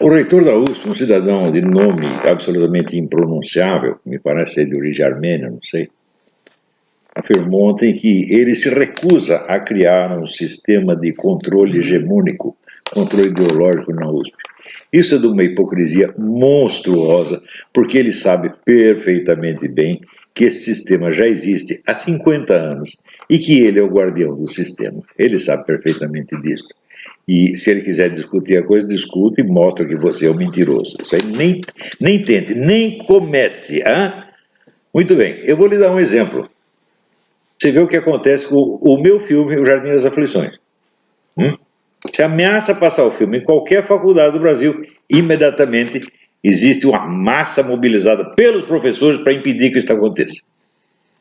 O reitor da USP, um cidadão de nome absolutamente impronunciável, me parece ser de origem armênia, não sei, afirmou ontem que ele se recusa a criar um sistema de controle hegemônico, controle ideológico na USP. Isso é de uma hipocrisia monstruosa, porque ele sabe perfeitamente bem que esse sistema já existe há 50 anos e que ele é o guardião do sistema. Ele sabe perfeitamente disso. E se ele quiser discutir a coisa, discute e mostra que você é um mentiroso. Isso aí nem tente, nem comece. Hein? Muito bem, eu vou lhe dar um exemplo. Você vê o que acontece com o meu filme, O Jardim das Aflições. Você ameaça passar o filme em qualquer faculdade do Brasil, imediatamente existe uma massa mobilizada pelos professores para impedir que isso aconteça.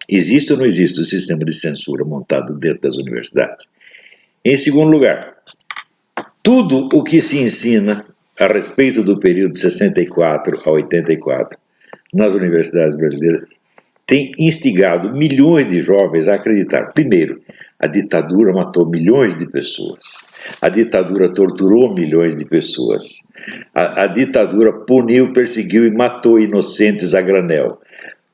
Existe ou não existe o sistema de censura montado dentro das universidades? Em segundo lugar, tudo o que se ensina a respeito do período de 64 a 84 nas universidades brasileiras tem instigado milhões de jovens a acreditar. Primeiro, a ditadura matou milhões de pessoas. A ditadura torturou milhões de pessoas. A ditadura puniu, perseguiu e matou inocentes a granel.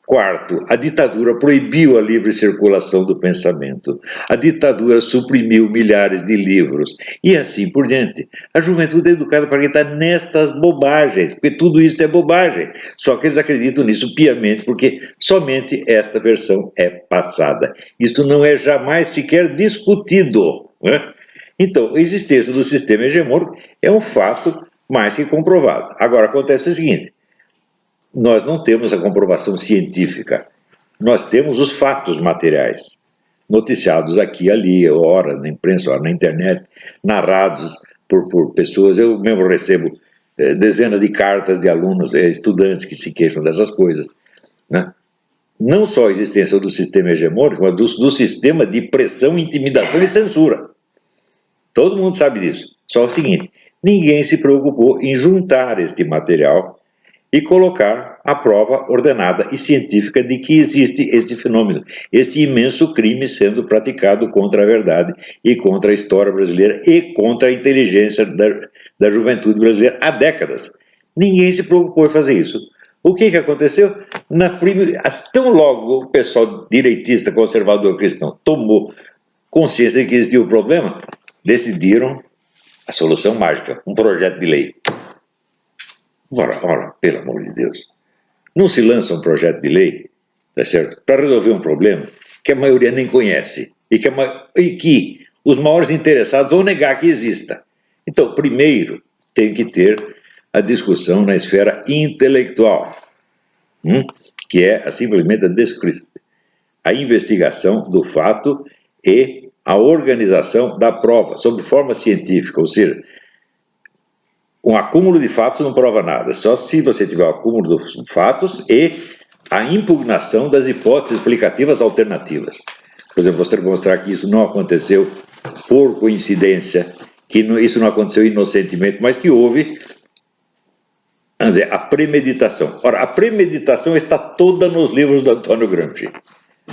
Quarto, a ditadura proibiu a livre circulação do pensamento. A ditadura suprimiu milhares de livros. E assim por diante. A juventude é educada para acreditar nestas bobagens, porque tudo isso é bobagem. Só que eles acreditam nisso piamente, porque somente esta versão é passada. Isto não é jamais sequer discutido. Né? Então, a existência do sistema hegemônico é um fato mais que comprovado. Agora, acontece o seguinte. Nós não temos a comprovação científica, nós temos os fatos materiais, noticiados aqui, ali, horas, na imprensa, na internet, narrados por pessoas. Eu mesmo recebo dezenas de cartas de alunos, estudantes que se queixam dessas coisas. Né? Não só a existência do sistema hegemônico, mas do sistema de pressão, intimidação e censura. Todo mundo sabe disso. Só o seguinte, ninguém se preocupou em juntar este material e colocar a prova ordenada e científica de que existe este fenômeno, este imenso crime sendo praticado contra a verdade e contra a história brasileira e contra a inteligência da juventude brasileira há décadas. Ninguém se preocupou em fazer isso. O que aconteceu? Tão logo o pessoal direitista, conservador cristão tomou consciência de que existia o problema, decidiram a solução mágica, um projeto de lei. Ora, pelo amor de Deus, não se lança um projeto de lei, tá certo? Para resolver um problema que a maioria nem conhece e que os maiores interessados vão negar que exista. Então, primeiro, tem que ter a discussão na esfera intelectual, que é simplesmente a investigação do fato e a organização da prova, sob forma científica, ou seja, um acúmulo de fatos não prova nada, só se você tiver o acúmulo dos fatos e a impugnação das hipóteses explicativas alternativas. Por exemplo, você mostrar que isso não aconteceu por coincidência, que isso não aconteceu inocentemente, mas que houve, vamos dizer, a premeditação. Ora, a premeditação está toda nos livros do Antônio Gramsci.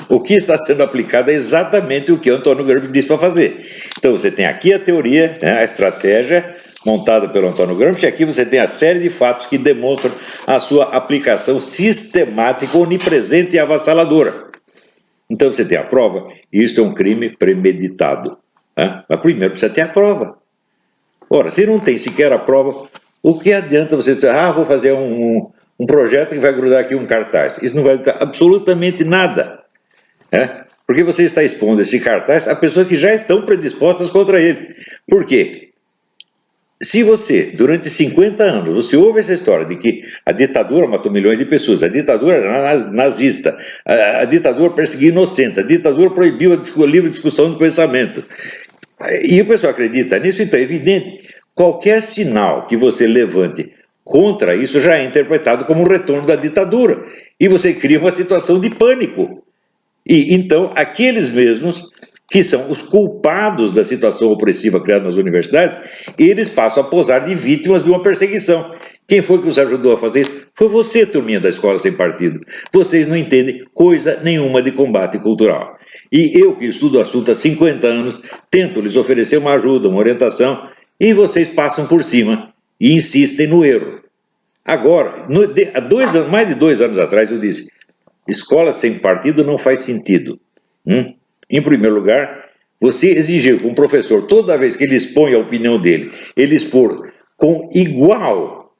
O que está sendo aplicado é exatamente o que o Antônio Gramsci disse para fazer. Então você tem aqui a teoria, né, a estratégia montada pelo Antônio Gramsci, e aqui você tem a série de fatos que demonstram a sua aplicação sistemática, onipresente e avassaladora. Então você tem a prova, e isso é um crime premeditado. Né? Mas primeiro precisa ter a prova. Ora, se não tem sequer a prova, o que adianta você dizer, vou fazer um projeto que vai grudar aqui um cartaz? Isso não vai dar absolutamente nada. Porque você está expondo esse cartaz a pessoas que já estão predispostas contra ele. Por quê? Se você, durante 50 anos, você ouve essa história de que a ditadura matou milhões de pessoas, a ditadura era nazista, a ditadura perseguia inocentes, a ditadura proibiu a livre discussão do pensamento, e o pessoal acredita nisso, então é evidente, qualquer sinal que você levante contra isso já é interpretado como um retorno da ditadura, e você cria uma situação de pânico. E então, aqueles mesmos que são os culpados da situação opressiva criada nas universidades, eles passam a posar de vítimas de uma perseguição. Quem foi que os ajudou a fazer isso? Foi você, turminha da escola sem partido. Vocês não entendem coisa nenhuma de combate cultural. E eu, que estudo o assunto há 50 anos, tento lhes oferecer uma ajuda, uma orientação, e vocês passam por cima e insistem no erro. Agora, há mais de 2 anos atrás eu disse, escola sem partido não faz sentido. Em primeiro lugar, você exigir que um professor, toda vez que ele expõe a opinião dele, ele expor com igual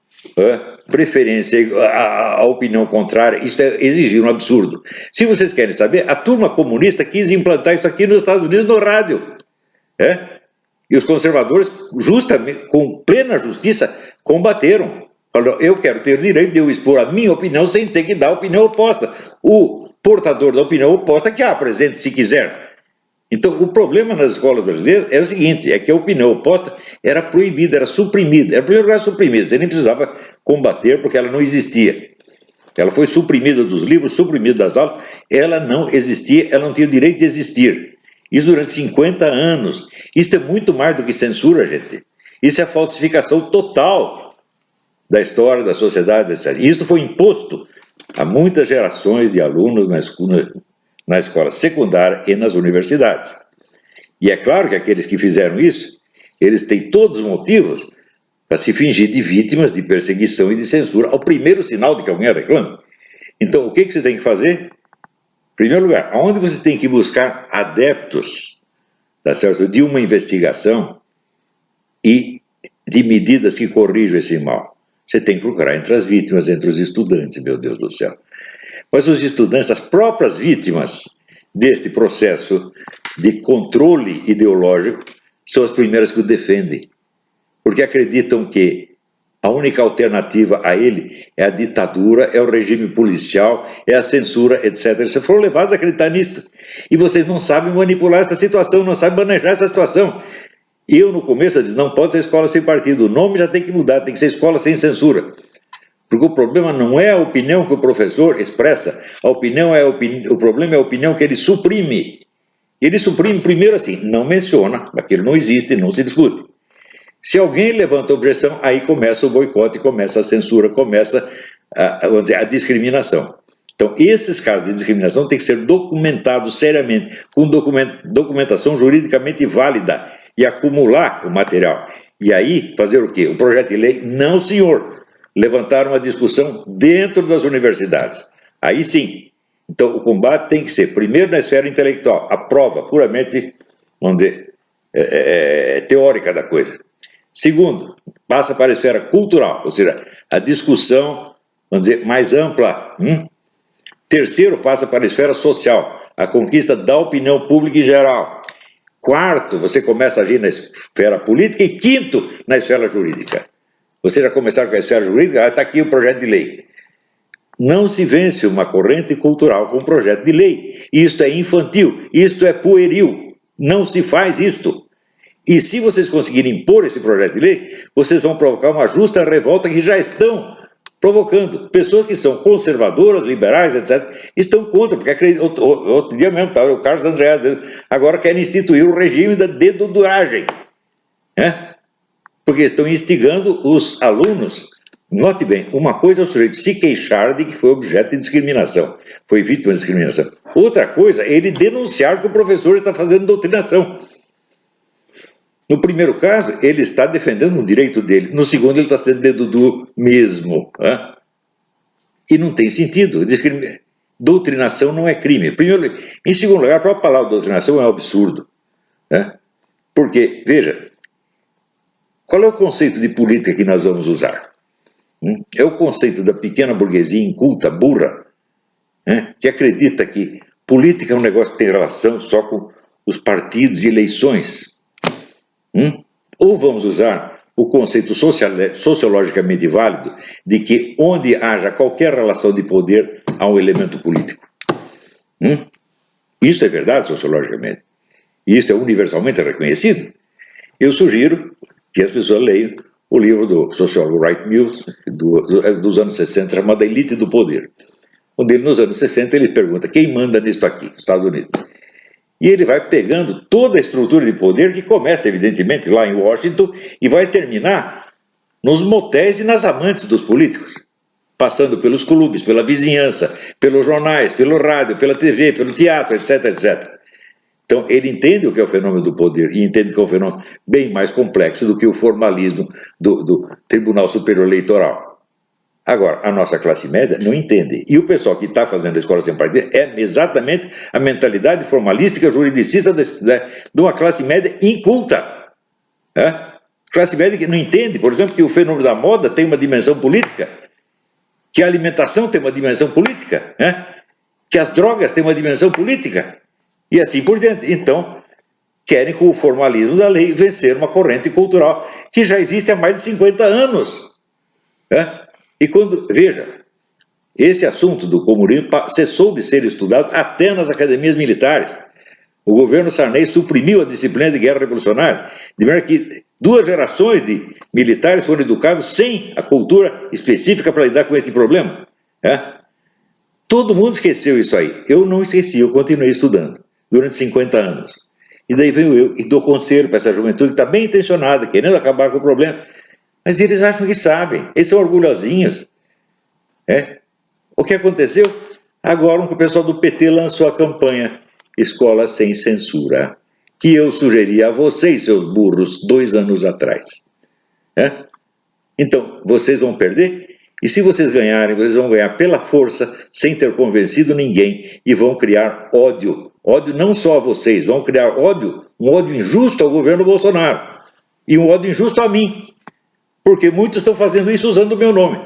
preferência a opinião contrária, isso é exigir um absurdo. Se vocês querem saber, a turma comunista quis implantar isso aqui nos Estados Unidos no rádio. E os conservadores, justamente, com plena justiça, combateram. Falaram, eu quero ter o direito de eu expor a minha opinião sem ter que dar a opinião oposta. O portador da opinião oposta que a apresente se quiser. Então, o problema nas escolas brasileiras é o seguinte, é que a opinião oposta era proibida, era suprimida. Era, em primeiro lugar, suprimida. Você nem precisava combater porque ela não existia. Ela foi suprimida dos livros, suprimida das aulas. Ela não existia, ela não tinha o direito de existir. Isso durante 50 anos. Isso é muito mais do que censura, gente. Isso é falsificação total da história, da sociedade, etc. E isso foi imposto a muitas gerações de alunos na escola secundária e nas universidades. E é claro que aqueles que fizeram isso, eles têm todos os motivos para se fingir de vítimas de perseguição e de censura ao primeiro sinal de que alguém reclama. Então, o que você tem que fazer? Em primeiro lugar, aonde você tem que buscar adeptos, tá certo, de uma investigação e de medidas que corrijam esse mal? Você tem que procurar entre as vítimas, entre os estudantes, meu Deus do céu. Mas os estudantes, as próprias vítimas deste processo de controle ideológico, são as primeiras que o defendem. Porque acreditam que a única alternativa a ele é a ditadura, é o regime policial, é a censura, etc. Eles foram levados a acreditar nisso. E vocês não sabem manipular essa situação, não sabem manejar essa situação. Eu, no começo, eu disse, não pode ser escola sem partido, o nome já tem que mudar, tem que ser escola sem censura. Porque o problema não é a opinião que o professor expressa, o problema é a opinião que ele suprime. Ele suprime primeiro assim, não menciona, aquilo não existe, não se discute. Se alguém levanta objeção, aí começa o boicote, começa a censura, começa vamos dizer, a discriminação. Então, esses casos de discriminação têm que ser documentados seriamente, com documentação juridicamente válida, e acumular o material. E aí, fazer o quê? O projeto de lei? Não, senhor. Levantar uma discussão dentro das universidades. Aí sim. Então, o combate tem que ser, primeiro, na esfera intelectual, a prova puramente, vamos dizer, teórica da coisa. Segundo, passa para a esfera cultural, ou seja, a discussão, vamos dizer, mais ampla. Terceiro, passa para a esfera social, a conquista da opinião pública em geral. Quarto, você começa a agir na esfera política. E quinto, na esfera jurídica. Você já começar com a esfera jurídica, está aqui o projeto de lei. Não se vence uma corrente cultural com um projeto de lei. Isto é infantil, isto é pueril. Não se faz isto. E se vocês conseguirem impor esse projeto de lei, vocês vão provocar uma justa revolta que já estão provocando. Pessoas que são conservadoras, liberais, etc., estão contra, porque outro dia mesmo estava o Carlos Andreas dizendo, agora querem instituir o regime da deduduragem. Porque estão instigando os alunos. Note bem, uma coisa é o sujeito se queixar de que foi objeto de discriminação, foi vítima de discriminação. Outra coisa é ele denunciar que o professor está fazendo doutrinação. No primeiro caso, ele está defendendo o direito dele. No segundo, ele está sendo dedudu mesmo. E não tem sentido. Doutrinação não é crime. Primeiro, em segundo lugar, a própria palavra doutrinação é um absurdo. Porque, veja, qual é o conceito de política que nós vamos usar? É o conceito da pequena burguesia inculta, burra, que acredita que política é um negócio que tem relação só com os partidos e eleições. Ou vamos usar o conceito sociologicamente válido de que onde haja qualquer relação de poder há um elemento político. Isso é verdade sociologicamente. E isso é universalmente reconhecido. Eu sugiro que as pessoas leiam o livro do sociólogo Wright Mills, dos anos 60, chamado A Elite do Poder. Onde ele, nos anos 60, ele pergunta quem manda nisto aqui, Estados Unidos. E ele vai pegando toda a estrutura de poder que começa, evidentemente, lá em Washington e vai terminar nos motéis e nas amantes dos políticos, passando pelos clubes, pela vizinhança, pelos jornais, pelo rádio, pela TV, pelo teatro, etc, etc. Então, ele entende o que é o fenômeno do poder e entende que é um fenômeno bem mais complexo do que o formalismo do Tribunal Superior Eleitoral. Agora, a nossa classe média não entende. E o pessoal que está fazendo a escola sem partido é exatamente a mentalidade formalística, juridicista de uma classe média inculta. Classe média que não entende, por exemplo, que o fenômeno da moda tem uma dimensão política, que a alimentação tem uma dimensão política, que as drogas têm uma dimensão política, e assim por diante. Então, querem com o formalismo da lei vencer uma corrente cultural que já existe há mais de 50 anos. E quando, veja, esse assunto do comunismo cessou de ser estudado até nas academias militares. O governo Sarney suprimiu a disciplina de guerra revolucionária, de maneira que 2 gerações de militares foram educados sem a cultura específica para lidar com este problema. Todo mundo esqueceu isso aí. Eu não esqueci, eu continuei estudando durante 50 anos. E daí venho eu e dou conselho para essa juventude que está bem intencionada, querendo acabar com o problema. Mas eles acham que sabem, eles são orgulhosinhos. O que aconteceu? Agora o pessoal do PT lançou a campanha Escola Sem Censura, que eu sugeri a vocês, seus burros, 2 anos atrás. Então, vocês vão perder? E se vocês ganharem, vocês vão ganhar pela força, sem ter convencido ninguém, e vão criar ódio. Ódio não só a vocês, vão criar ódio, um ódio injusto ao governo Bolsonaro, e um ódio injusto a mim, porque muitos estão fazendo isso usando o meu nome.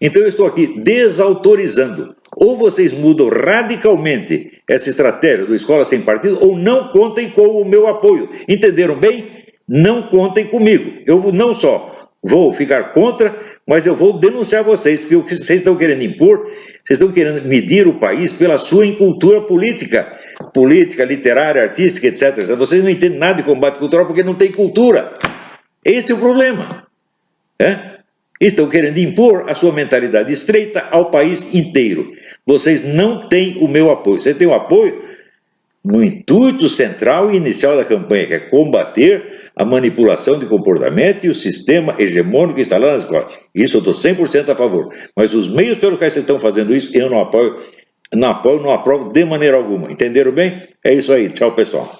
Então eu estou aqui desautorizando. Ou vocês mudam radicalmente essa estratégia do Escola Sem Partido, ou não contem com o meu apoio. Entenderam bem? Não contem comigo. Eu não só vou ficar contra, mas eu vou denunciar vocês, porque o que vocês estão querendo impor, vocês estão querendo medir o país pela sua incultura política, literária, artística, etc. Vocês não entendem nada de combate cultural porque não tem cultura. Este é o problema. Estão querendo impor a sua mentalidade estreita ao país inteiro. Vocês não têm o meu apoio. Você tem o apoio no intuito central e inicial da campanha, que é combater a manipulação de comportamento e o sistema hegemônico instalado nas escolas. Isso eu estou 100% a favor. Mas os meios pelos quais vocês estão fazendo isso, eu não apoio, não aprovo de maneira alguma. Entenderam bem? É isso aí. Tchau, pessoal.